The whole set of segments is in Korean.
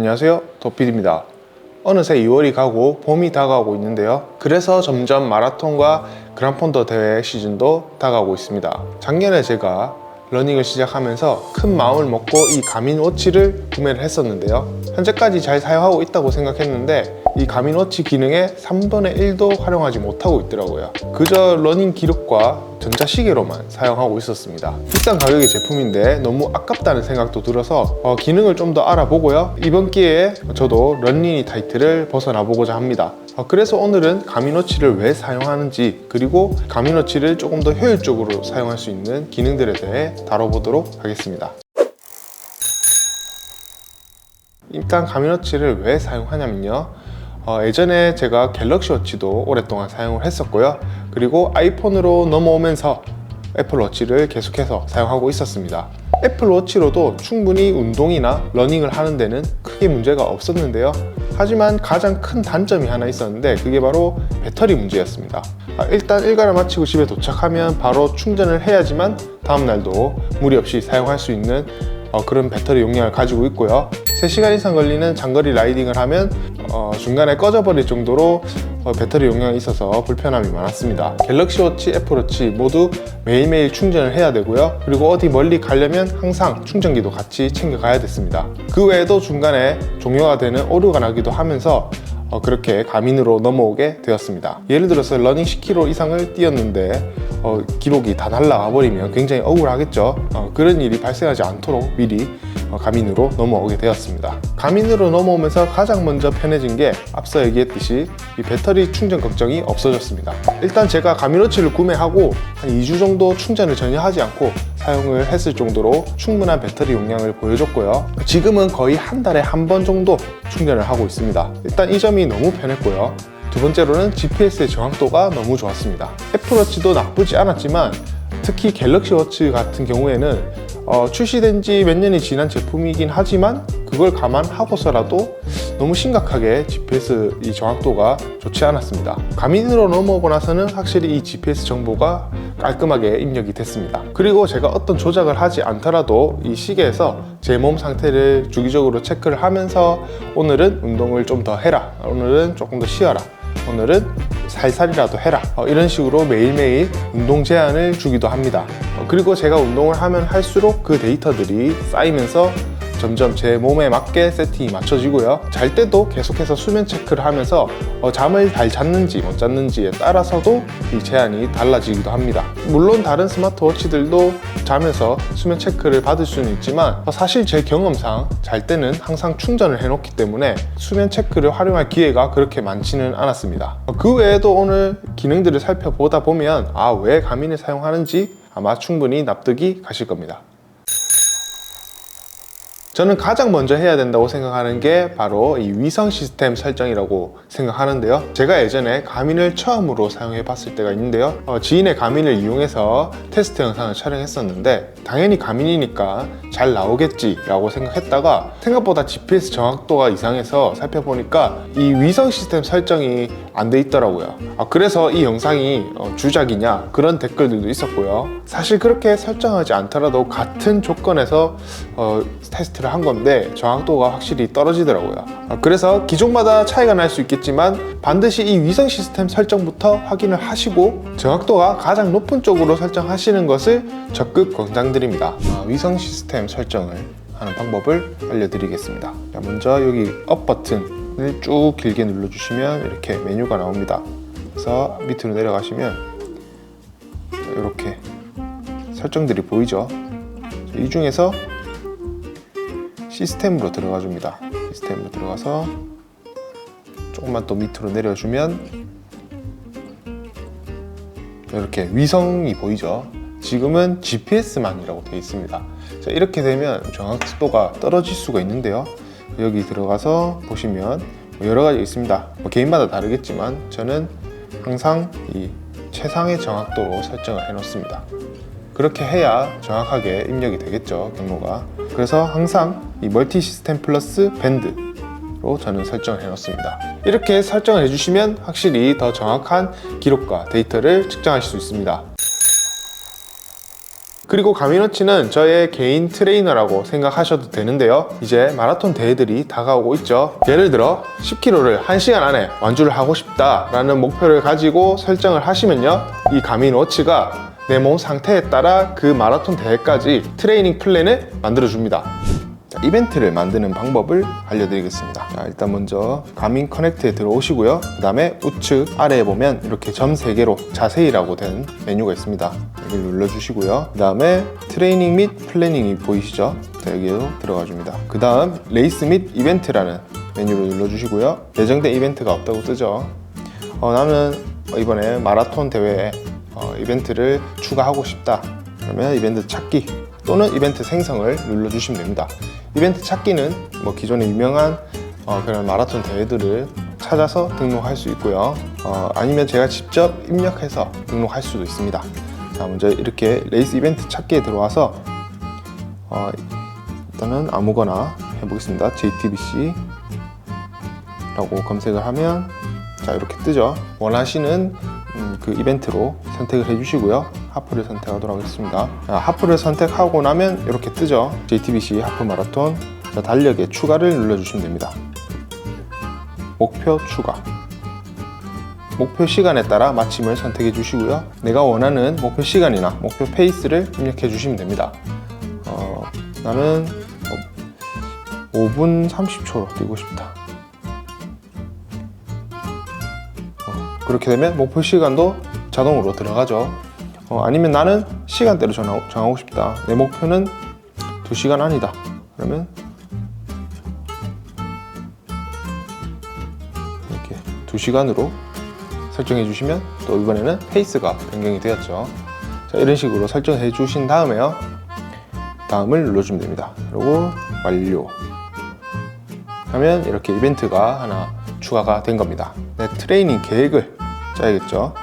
안녕하세요, 도피디입니다. 어느새 2월이 가고 봄이 다가오고 있는데요. 그래서 점점 마라톤과 그란폰더 대회 시즌도 다가오고 있습니다. 작년에 제가 러닝을 시작하면서 큰 마음을 먹고 이 가민워치를 구매를 했었는데요. 현재까지 잘 사용하고 있다고 생각했는데 이 가민워치 기능의 3분의 1도 활용하지 못하고 있더라고요. 그저 러닝 기록과 전자시계로만 사용하고 있었습니다. 비싼 가격의 제품인데 너무 아깝다는 생각도 들어서 기능을 좀 더 알아보고요. 이번 기회에 저도 런닝이 타이틀을 벗어나 보고자 합니다. 그래서 오늘은 가민워치를 왜 사용하는지, 그리고 가민워치를 조금 더 효율적으로 사용할 수 있는 기능들에 대해 다뤄보도록 하겠습니다. 일단 가민워치를 왜 사용하냐면요, 예전에 제가 갤럭시워치도 오랫동안 사용을 했었고요. 그리고 아이폰으로 넘어오면서 애플워치를 계속해서 사용하고 있었습니다. 애플워치로도 충분히 운동이나 러닝을 하는 데는 크게 문제가 없었는데요. 하지만 가장 큰 단점이 하나 있었는데 그게 바로 배터리 문제였습니다. 일단 일과를 마치고 집에 도착하면 바로 충전을 해야지만 다음날도 무리 없이 사용할 수 있는 그런 배터리 용량을 가지고 있고요. 3시간 이상 걸리는 장거리 라이딩을 하면 중간에 꺼져버릴 정도로 배터리 용량이 있어서 불편함이 많았습니다. 갤럭시워치, 애플워치 모두 매일매일 충전을 해야 되고요. 그리고 어디 멀리 가려면 항상 충전기도 같이 챙겨가야 됐습니다. 그 외에도 중간에 종료가 되는 오류가 나기도 하면서 그렇게 가민으로 넘어오게 되었습니다. 예를 들어서 러닝 10km 이상을 뛰었는데 기록이 다 날아가 버리면 굉장히 억울하겠죠. 그런 일이 발생하지 않도록 미리 가민으로 넘어오게 되었습니다. 가민으로 넘어오면서 가장 먼저 편해진 게 앞서 얘기했듯이 이 배터리 충전 걱정이 없어졌습니다. 일단 제가 가민워치를 구매하고 한 2주 정도 충전을 전혀 하지 않고 사용을 했을 정도로 충분한 배터리 용량을 보여줬고요. 지금은 거의 한 달에 한 번 정도 충전을 하고 있습니다. 일단 이 점이 너무 편했고요. 두 번째로는 GPS의 정확도가 너무 좋았습니다. 애플워치도 나쁘지 않았지만 특히 갤럭시워치 같은 경우에는 출시된 지 몇 년이 지난 제품이긴 하지만 그걸 감안하고서라도 너무 심각하게 GPS 이 정확도가 좋지 않았습니다. 가민으로 넘어오고 나서는 확실히 이 GPS 정보가 깔끔하게 입력이 됐습니다. 그리고 제가 어떤 조작을 하지 않더라도 이 시계에서 제 몸 상태를 주기적으로 체크를 하면서 오늘은 운동을 좀 더 해라, 오늘은 조금 더 쉬어라, 오늘은 살살이라도 해라, 이런 식으로 매일매일 운동 제한을 주기도 합니다. 그리고 제가 운동을 하면 할수록 그 데이터들이 쌓이면서 점점 제 몸에 맞게 세팅이 맞춰지고요. 잘 때도 계속해서 수면 체크를 하면서 잠을 잘 잤는지 못 잤는지에 따라서도 이 제한이 달라지기도 합니다. 물론 다른 스마트워치들도 자면서 수면 체크를 받을 수는 있지만 사실 제 경험상 잘 때는 항상 충전을 해놓기 때문에 수면 체크를 활용할 기회가 그렇게 많지는 않았습니다. 그 외에도 오늘 기능들을 살펴보다 보면 왜 가민을 사용하는지 아마 충분히 납득이 가실 겁니다. 저는 가장 먼저 해야 된다고 생각하는 게 바로 이 위성 시스템 설정이라고 생각하는데요. 제가 예전에 가민을 처음으로 사용해 봤을 때가 있는데요. 지인의 가민을 이용해서 테스트 영상을 촬영했었는데 당연히 가민이니까 잘 나오겠지 라고 생각했다가 생각보다 GPS 정확도가 이상해서 살펴보니까 이 위성 시스템 설정이 안 돼 있더라고요. 그래서 이 영상이 주작이냐 그런 댓글들도 있었고요. 사실 그렇게 설정하지 않더라도 같은 조건에서 테스트를 한 건데 정확도가 확실히 떨어지더라고요. 그래서 기종마다 차이가 날 수 있겠지만 반드시 이 위성 시스템 설정부터 확인을 하시고 정확도가 가장 높은 쪽으로 설정하시는 것을 적극 권장드립니다. 위성 시스템 설정을 하는 방법을 알려드리겠습니다. 먼저 여기 업 버튼을 쭉 길게 눌러주시면 이렇게 메뉴가 나옵니다. 그래서 밑으로 내려가시면 이렇게 설정들이 보이죠. 이 중에서 시스템으로 들어가 줍니다. 시스템으로 들어가서 조금만 또 밑으로 내려주면 이렇게 위성이 보이죠. 지금은 GPS만이라고 되어 있습니다. 자, 이렇게 되면 정확도가 떨어질 수가 있는데요. 여기 들어가서 보시면 여러 가지 있습니다. 개인마다 다르겠지만 저는 항상 이 최상의 정확도로 설정을 해 놓습니다. 그렇게 해야 정확하게 입력이 되겠죠, 경로가. 그래서 항상 이 멀티 시스템 플러스 밴드로 저는 설정을 해 놓습니다. 이렇게 설정을 해주시면 확실히 더 정확한 기록과 데이터를 측정하실 수 있습니다. 그리고 가미너치는 저의 개인 트레이너라고 생각하셔도 되는데요. 이제 마라톤 대회들이 다가오고 있죠. 예를 들어 10km를 1시간 안에 완주를 하고 싶다라는 목표를 가지고 설정을 하시면요, 이 가미너치가 내 몸 상태에 따라 그 마라톤 대회까지 트레이닝 플랜을 만들어줍니다. 이벤트를 만드는 방법을 알려드리겠습니다. 자, 일단 먼저 가민 커넥트에 들어오시고요. 그 다음에 우측 아래에 보면 이렇게 점 3개로 자세히라고 된 메뉴가 있습니다. 여기를 눌러주시고요. 그 다음에 트레이닝 및 플래닝이 보이시죠? 자, 여기로 들어가 줍니다. 그 다음 레이스 및 이벤트라는 메뉴를 눌러주시고요. 예정된 이벤트가 없다고 뜨죠. 나는 이번에 마라톤 대회에 이벤트를 추가하고 싶다. 그러면 이벤트 찾기 또는 이벤트 생성을 눌러주시면 됩니다. 이벤트 찾기는 뭐 기존에 유명한 그런 마라톤 대회들을 찾아서 등록할 수 있고요. 아니면 제가 직접 입력해서 등록할 수도 있습니다. 자, 먼저 이렇게 레이스 이벤트 찾기에 들어와서 일단은 아무거나 해보겠습니다. JTBC 라고 검색을 하면 자, 이렇게 뜨죠. 원하시는 그 이벤트로 선택을 해주시고요. 하프를 선택하도록 하겠습니다. 하프를 선택하고 나면 이렇게 뜨죠. JTBC 하프 마라톤. 자, 달력에 추가를 눌러주시면 됩니다. 목표 추가. 목표 시간에 따라 마침을 선택해 주시고요. 내가 원하는 목표 시간이나 목표 페이스를 입력해 주시면 됩니다. 나는 5분 30초로 뛰고 싶다. 그렇게 되면 목표 시간도 자동으로 들어가죠. 아니면 나는 시간대로 정하고 싶다. 내 목표는 2시간 안이다. 그러면 이렇게 2시간으로 설정해 주시면 또 이번에는 페이스가 변경이 되었죠. 자, 이런 식으로 설정해 주신 다음에요. 다음을 눌러주면 됩니다. 그리고 완료 하면 이렇게 이벤트가 하나 추가가 된 겁니다. 내 트레이닝 계획을 짜야겠죠.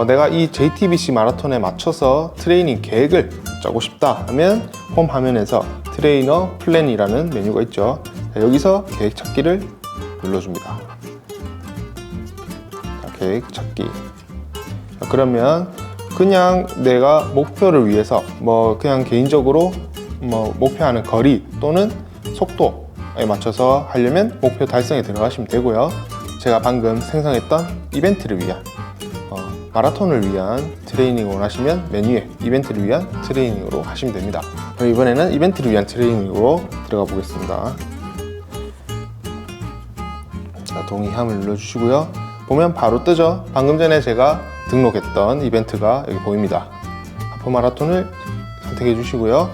내가 이 JTBC 마라톤에 맞춰서 트레이닝 계획을 짜고 싶다 하면 홈 화면에서 트레이너 플랜이라는 메뉴가 있죠. 자, 여기서 계획 찾기를 눌러줍니다. 자, 계획 찾기. 자, 그러면 그냥 내가 목표를 위해서 뭐 그냥 개인적으로 뭐 목표하는 거리 또는 속도에 맞춰서 하려면 목표 달성에 들어가시면 되고요. 제가 방금 생성했던 이벤트를 위한 마라톤을 위한 트레이닝을 원하시면 메뉴에 이벤트를 위한 트레이닝으로 하시면 됩니다. 그럼 이번에는 이벤트를 위한 트레이닝으로 들어가 보겠습니다. 자, 동의함을 눌러주시고요. 보면 바로 뜨죠. 방금 전에 제가 등록했던 이벤트가 여기 보입니다. 하프 마라톤을 선택해 주시고요.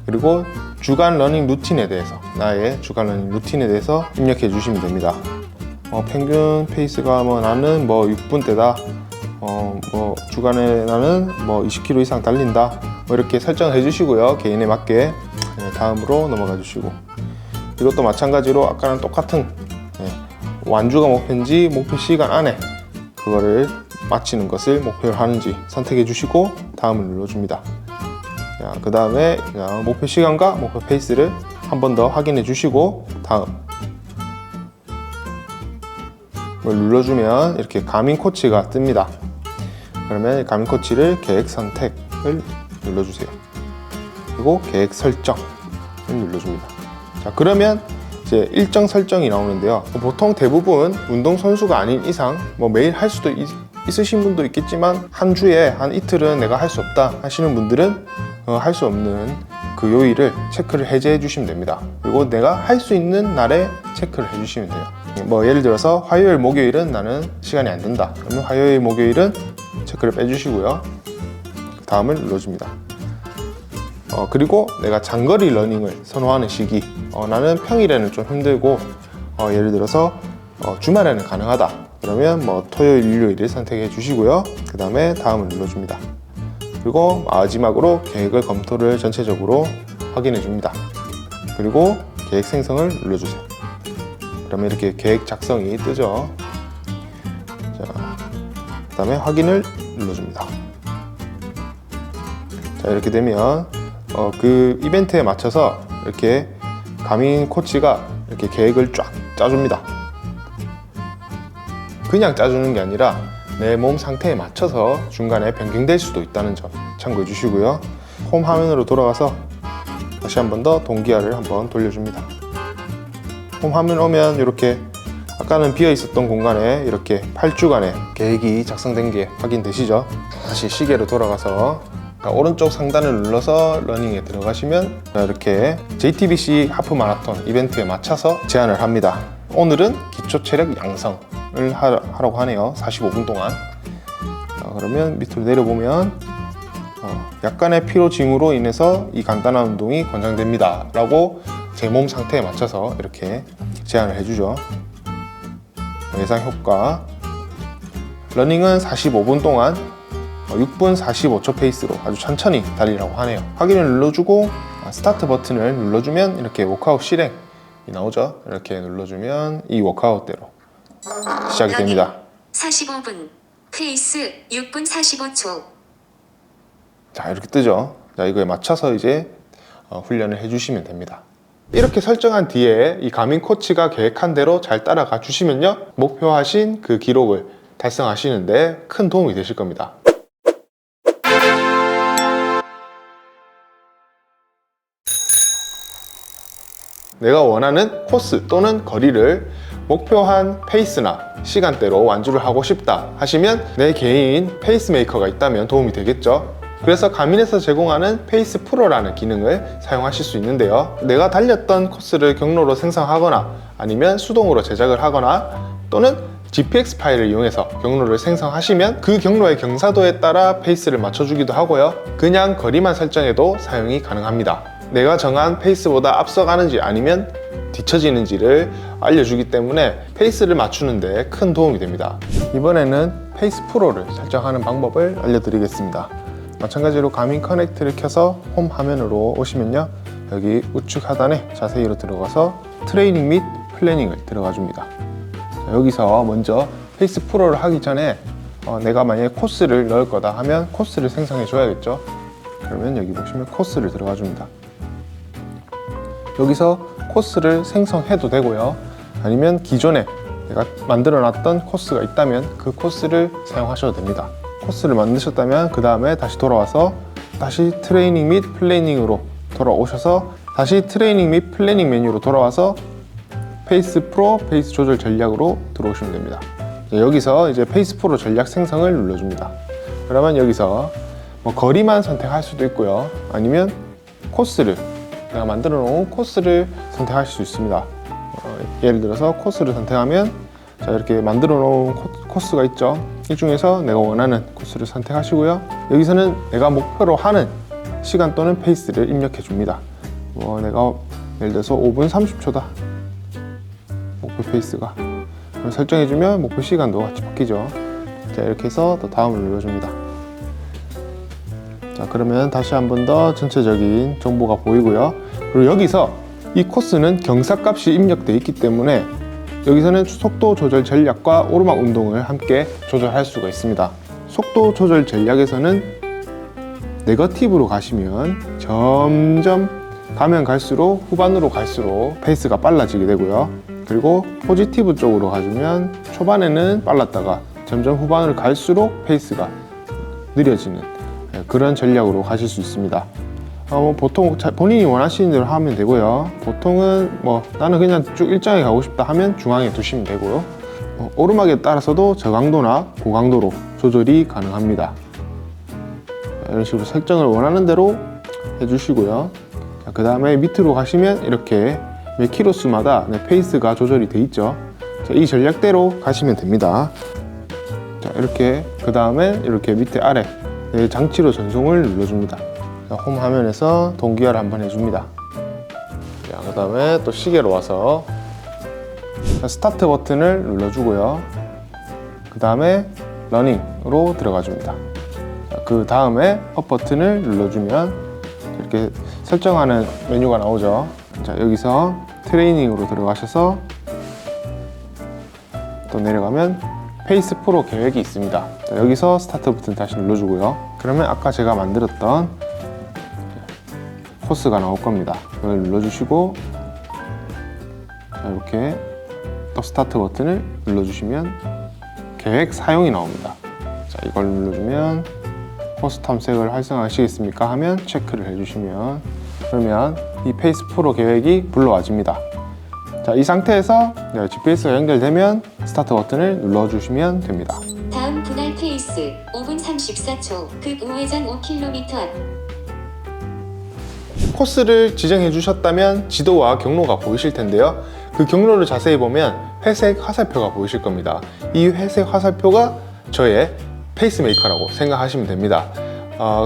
그리고 주간 러닝 루틴에 대해서 나의 주간 러닝 루틴에 대해서 입력해 주시면 됩니다. 평균 페이스가 뭐 나는 뭐 6분대다. 뭐 주간에 나는 뭐 20km 이상 달린다. 뭐 이렇게 설정을 해주시고요. 개인에 맞게. 다음으로 넘어가 주시고. 이것도 마찬가지로 아까랑 똑같은 완주가 목표인지 목표 시간 안에 그거를 마치는 것을 목표로 하는지 선택해 주시고 다음을 눌러줍니다. 그 다음에 목표 시간과 목표 페이스를 한 번 더 확인해 주시고 다음 눌러주면 이렇게 가민 코치가 뜹니다. 그러면 가민 코치를 계획 선택을 눌러주세요. 그리고 계획 설정을 눌러줍니다. 자, 그러면 이제 일정 설정이 나오는데요. 보통 대부분 운동선수가 아닌 이상 뭐 매일 할 수도 있으신 분도 있겠지만 한 주에 한 이틀은 내가 할 수 없다 하시는 분들은 할 수 없는 그 요일을 체크를 해제해 주시면 됩니다. 그리고 내가 할 수 있는 날에 체크를 해 주시면 돼요. 뭐 예를 들어서 화요일 목요일은 나는 시간이 안 된다. 그러면 화요일 목요일은 체크를 빼주시고요. 다음을 눌러줍니다. 그리고 내가 장거리 러닝을 선호하는 시기, 나는 평일에는 좀 힘들고 예를 들어서 주말에는 가능하다. 그러면 뭐 토요일, 일요일을 선택해 주시고요. 그 다음에 다음을 눌러줍니다. 그리고 마지막으로 계획을 검토를 전체적으로 확인해 줍니다. 그리고 계획 생성을 눌러주세요. 그러면 이렇게 계획 작성이 뜨죠. 자, 그 다음에 확인을 눌러줍니다. 자, 이렇게 되면 그 이벤트에 맞춰서 이렇게 가민 코치가 이렇게 계획을 쫙 짜줍니다. 그냥 짜주는 게 아니라 내 몸 상태에 맞춰서 중간에 변경될 수도 있다는 점 참고해 주시고요. 홈 화면으로 돌아가서 다시 한 번 더 동기화를 한번 돌려줍니다. 홈 화면 오면 이렇게 아까는 비어 있었던 공간에 이렇게 8주간의 계획이 작성된 게 확인되시죠? 다시 시계로 돌아가서 오른쪽 상단을 눌러서 러닝에 들어가시면 이렇게 JTBC 하프 마라톤 이벤트에 맞춰서 제안을 합니다. 오늘은 기초 체력 양성을 하라고 하네요. 45분 동안. 그러면 밑으로 내려보면 약간의 피로 징후로 인해서 이 간단한 운동이 권장됩니다 라고 제 몸 상태에 맞춰서 이렇게 제안을 해주죠. 예상 효과, 러닝은 45분 동안 6분 45초 페이스로 아주 천천히 달리라고 하네요. 확인을 눌러주고 스타트 버튼을 눌러주면 이렇게 워크아웃 실행이 나오죠. 이렇게 눌러주면 이 워크아웃대로 시작이 됩니다. 45분 페이스 6분 45초. 자, 이렇게 뜨죠. 자, 이거에 맞춰서 이제 훈련을 해주시면 됩니다. 이렇게 설정한 뒤에 이 가민 코치가 계획한 대로 잘 따라가 주시면요, 목표하신 그 기록을 달성하시는데 큰 도움이 되실 겁니다. 내가 원하는 코스 또는 거리를 목표한 페이스나 시간대로 완주를 하고 싶다 하시면 내 개인 페이스메이커가 있다면 도움이 되겠죠. 그래서 가민에서 제공하는 페이스 프로라는 기능을 사용하실 수 있는데요. 내가 달렸던 코스를 경로로 생성하거나 아니면 수동으로 제작을 하거나 또는 GPX 파일을 이용해서 경로를 생성하시면 그 경로의 경사도에 따라 페이스를 맞춰주기도 하고요. 그냥 거리만 설정해도 사용이 가능합니다. 내가 정한 페이스보다 앞서가는지 아니면 뒤처지는지를 알려주기 때문에 페이스를 맞추는데 큰 도움이 됩니다. 이번에는 페이스 프로를 설정하는 방법을 알려드리겠습니다. 마찬가지로 가민 커넥트를 켜서 홈 화면으로 오시면요, 여기 우측 하단에 자세히로 들어가서 트레이닝 및 플래닝을 들어가 줍니다. 여기서 먼저 페이스 프로를 하기 전에 내가 만약에 코스를 넣을 거다 하면 코스를 생성해 줘야겠죠. 그러면 여기 보시면 코스를 들어가 줍니다. 여기서 코스를 생성해도 되고요, 아니면 기존에 내가 만들어 놨던 코스가 있다면 그 코스를 사용하셔도 됩니다. 코스를 만드셨다면 그 다음에 다시 돌아와서 다시 트레이닝 및 플래닝으로 돌아오셔서 다시 트레이닝 및 플래닝 메뉴로 돌아와서 페이스 프로 페이스 조절 전략으로 들어오시면 됩니다. 여기서 이제 페이스 프로 전략 생성을 눌러줍니다. 그러면 여기서 뭐 거리만 선택할 수도 있고요, 아니면 코스를 내가 만들어 놓은 코스를 선택하실 수 있습니다. 예를 들어서 코스를 선택하면 자, 이렇게 만들어 놓은 코스가 있죠. 이 중에서 내가 원하는 코스를 선택하시고요, 여기서는 내가 목표로 하는 시간 또는 페이스를 입력해 줍니다. 내가 예를 들어서 5분 30초다 목표 페이스가, 설정해 주면 목표 시간도 같이 바뀌죠. 자, 이렇게 해서 또 다음을 눌러줍니다. 자, 그러면 다시 한 번 더 전체적인 정보가 보이고요. 그리고 여기서 이 코스는 경사값이 입력되어 있기 때문에 여기서는 속도 조절 전략과 오르막 운동을 함께 조절할 수가 있습니다. 속도 조절 전략에서는 네거티브로 가시면 점점 가면 갈수록 후반으로 갈수록 페이스가 빨라지게 되고요. 그리고 포지티브 쪽으로 가주면 초반에는 빨랐다가 점점 후반을 갈수록 페이스가 느려지는 그런 전략으로 가실 수 있습니다. 보통 본인이 원하시는 대로 하면 되고요. 보통은 나는 그냥 쭉 일정하게 가고 싶다 하면 중앙에 두시면 되고요. 오르막에 따라서도 저강도나 고강도로 조절이 가능합니다. 이런 식으로 설정을 원하는 대로 해주시고요. 그 다음에 밑으로 가시면 이렇게 몇 킬로수마다 페이스가 조절이 돼 있죠. 자, 이 전략대로 가시면 됩니다. 자, 이렇게 그 다음에 이렇게 밑에 아래 장치로 전송을 눌러줍니다. 자, 홈 화면에서 동기화를 한번 해줍니다. 그 다음에 또 시계로 와서 스타트 버튼을 눌러주고요. 그 다음에 러닝으로 들어가 줍니다. 그 다음에 업 버튼을 눌러주면 이렇게 설정하는 메뉴가 나오죠. 자, 여기서 트레이닝으로 들어가셔서 또 내려가면 페이스 프로 계획이 있습니다. 자, 여기서 스타트 버튼 다시 눌러주고요. 그러면 아까 제가 만들었던 코스가 나올 겁니다. 이걸 눌러주시고 자, 이렇게 또 스타트 버튼을 눌러주시면 계획 사용이 나옵니다. 자, 이걸 눌러주면 호스 탐색을 활성화하시겠습니까? 하면 체크를 해주시면, 그러면 이 페이스 프로 계획이 불러와집니다. 자, 이 상태에서 GPS가 연결되면 스타트 버튼을 눌러주시면 됩니다. 다음 분할 페이스 5분 34초. 급 우회전 5km 앞. 코스를 지정해 주셨다면 지도와 경로가 보이실 텐데요. 그 경로를 자세히 보면 회색 화살표가 보이실 겁니다. 이 회색 화살표가 저의 페이스메이커라고 생각하시면 됩니다.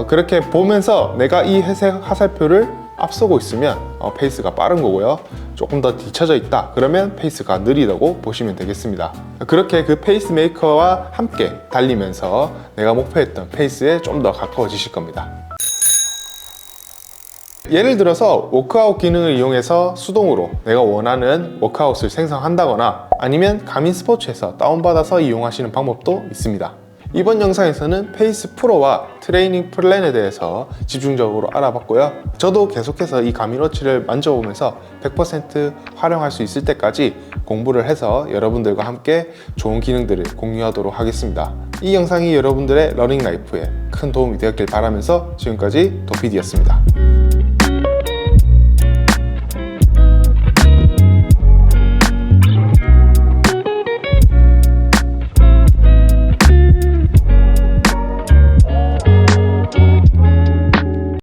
그렇게 보면서 내가 이 회색 화살표를 앞서고 있으면 페이스가 빠른 거고요. 조금 더 뒤쳐져 있다 그러면 페이스가 느리다고 보시면 되겠습니다. 그렇게 그 페이스메이커와 함께 달리면서 내가 목표했던 페이스에 좀 더 가까워지실 겁니다. 예를 들어서 워크아웃 기능을 이용해서 수동으로 내가 원하는 워크아웃을 생성한다거나 아니면 가민 스포츠에서 다운받아서 이용하시는 방법도 있습니다. 이번 영상에서는 페이스 프로와 트레이닝 플랜에 대해서 집중적으로 알아봤고요. 저도 계속해서 이 가민워치를 만져보면서 100% 활용할 수 있을 때까지 공부를 해서 여러분들과 함께 좋은 기능들을 공유하도록 하겠습니다. 이 영상이 여러분들의 러닝 라이프에 큰 도움이 되었길 바라면서 지금까지 도피디였습니다.